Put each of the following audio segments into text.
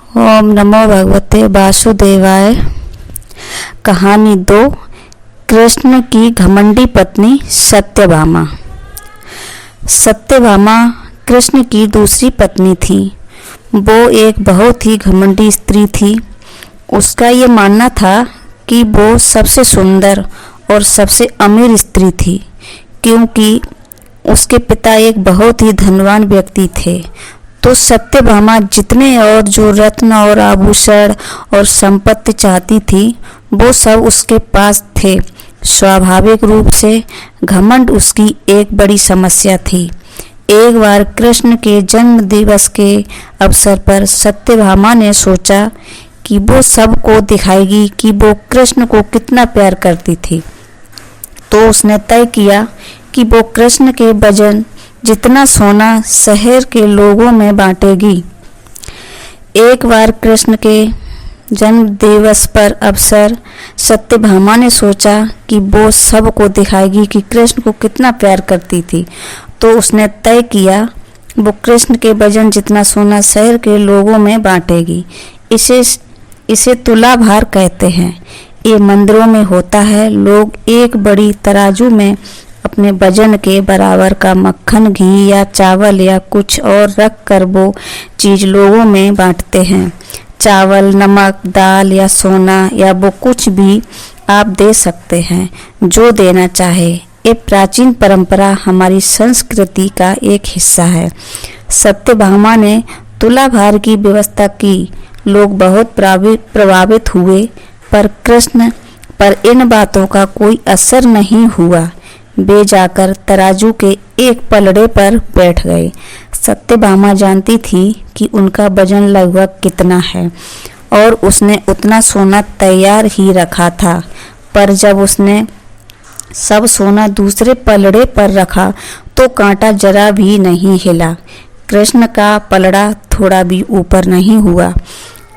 ओम नमो भगवते वासुदेवाय। कहानी 2। कृष्ण की घमंडी पत्नी सत्यभामा। सत्यभामा कृष्ण की दूसरी पत्नी थी। वो एक बहुत ही घमंडी स्त्री थी। उसका ये मानना था कि वो सबसे सुंदर और सबसे अमीर स्त्री थी, क्योंकि उसके पिता एक बहुत ही धनवान व्यक्ति थे। तो सत्यभामा जितने और जो रत्न और आभूषण और संपत्ति चाहती थी वो सब उसके पास थे। स्वाभाविक रूप से घमंड उसकी एक बड़ी समस्या थी। एक बार कृष्ण के जन्म दिवस के अवसर पर सत्यभामा ने सोचा कि वो सबको दिखाएगी कि वो कृष्ण को कितना प्यार करती थी। तो उसने तय किया कि वो कृष्ण के वजन जितना सोना शहर के लोगों में बांटेगी। एक बार कृष्ण के जन्म दिवस पर अवसर सत्यभामा ने सोचा कि वो सबको दिखाएगी कि कृष्ण को कितना प्यार करती थी। तो उसने तय किया वो कृष्ण के वजन जितना सोना शहर के लोगों में बांटेगी। इसे तुला भार कहते हैं। ये मंदिरों में होता है। लोग एक बड़ी तराजू में अपने वजन के बराबर का मक्खन, घी या चावल या कुछ और रख कर वो चीज़ लोगों में बांटते हैं। चावल, नमक, दाल या सोना या वो कुछ भी आप दे सकते हैं, जो देना चाहे। ये प्राचीन परंपरा हमारी संस्कृति का एक हिस्सा है। सत्यभामा ने तुला भार की व्यवस्था की। लोग बहुत प्रभावित हुए, पर कृष्ण पर इन बातों का कोई असर नहीं हुआ। वे जाकर तराजू के एक पलड़े पर बैठ गए। सत्यभामा जानती थी कि उनका वजन लगभग कितना है और उसने उतना सोना तैयार ही रखा था। पर जब उसने सब सोना दूसरे पलड़े पर रखा तो कांटा जरा भी नहीं हिला। कृष्ण का पलड़ा थोड़ा भी ऊपर नहीं हुआ।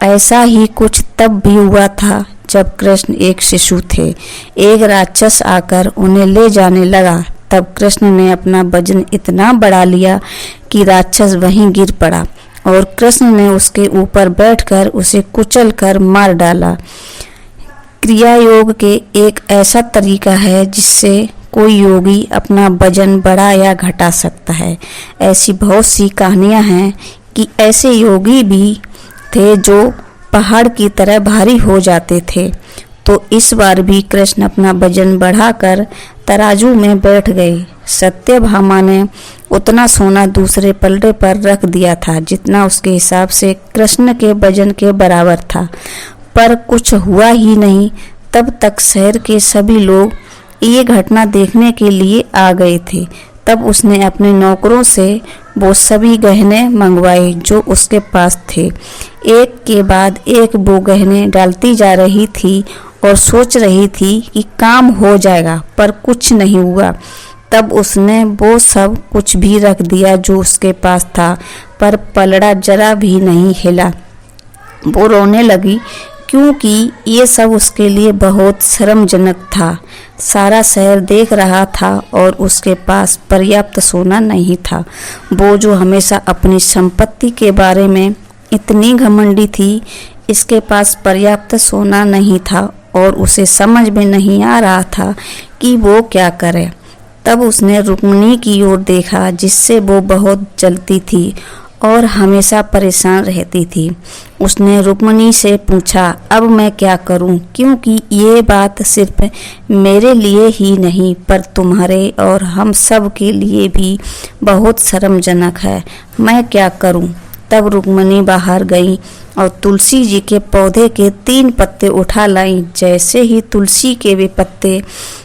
ऐसा ही कुछ तब भी हुआ था जब कृष्ण एक शिशु थे। एक राक्षस आकर उन्हें ले जाने लगा। तब कृष्ण ने अपना वजन इतना बढ़ा लिया कि राक्षस वहीं गिर पड़ा और कृष्ण ने उसके ऊपर बैठकर उसे कुचल कर मार डाला। क्रिया योग के एक ऐसा तरीका है जिससे कोई योगी अपना वजन बढ़ा या घटा सकता है। ऐसी बहुत सी कहानियां हैं कि ऐसे योगी भी थे जो पहाड़ की तरह भारी हो जाते थे। तो इस बार भी कृष्ण अपना वजन बढ़ाकर तराजू में बैठ गए। सत्यभामा ने उतना सोना दूसरे पलड़े पर रख दिया था जितना उसके हिसाब से कृष्ण के वजन के बराबर था, पर कुछ हुआ ही नहीं। तब तक शहर के सभी लोग ये घटना देखने के लिए आ गए थे। तब उसने अपने नौकरों से वो सभी गहने मंगवाए जो उसके पास थे। एक के बाद एक वो गहने डालती जा रही थी और सोच रही थी कि काम हो जाएगा, पर कुछ नहीं हुआ। तब उसने वो सब कुछ भी रख दिया जो उसके पास था, पर पलड़ा जरा भी नहीं हिला। वो रोने लगी क्योंकि ये सब उसके लिए बहुत शर्मजनक था। सारा शहर देख रहा था और उसके पास पर्याप्त सोना नहीं था। वो जो हमेशा अपनी संपत्ति के बारे में इतनी घमंडी थी, इसके पास पर्याप्त सोना नहीं था और उसे समझ में नहीं आ रहा था कि वो क्या करे। तब उसने रुक्मिणी की ओर देखा, जिससे वो बहुत जलती थी और हमेशा परेशान रहती थी। उसने रुक्मिणी से पूछा, अब मैं क्या करूं? क्योंकि ये बात सिर्फ मेरे लिए ही नहीं पर तुम्हारे और हम सब के लिए भी बहुत शर्मजनक है। मैं क्या करूं? तब रुक्मिणी बाहर गई और तुलसी जी के पौधे के 3 पत्ते उठा लाई। जैसे ही तुलसी के वे पत्ते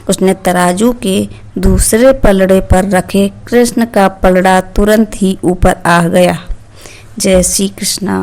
उसने तराजू के दूसरे पलड़े पर रखे, कृष्ण का पलड़ा तुरंत ही ऊपर आ गया। जय श्री कृष्णा।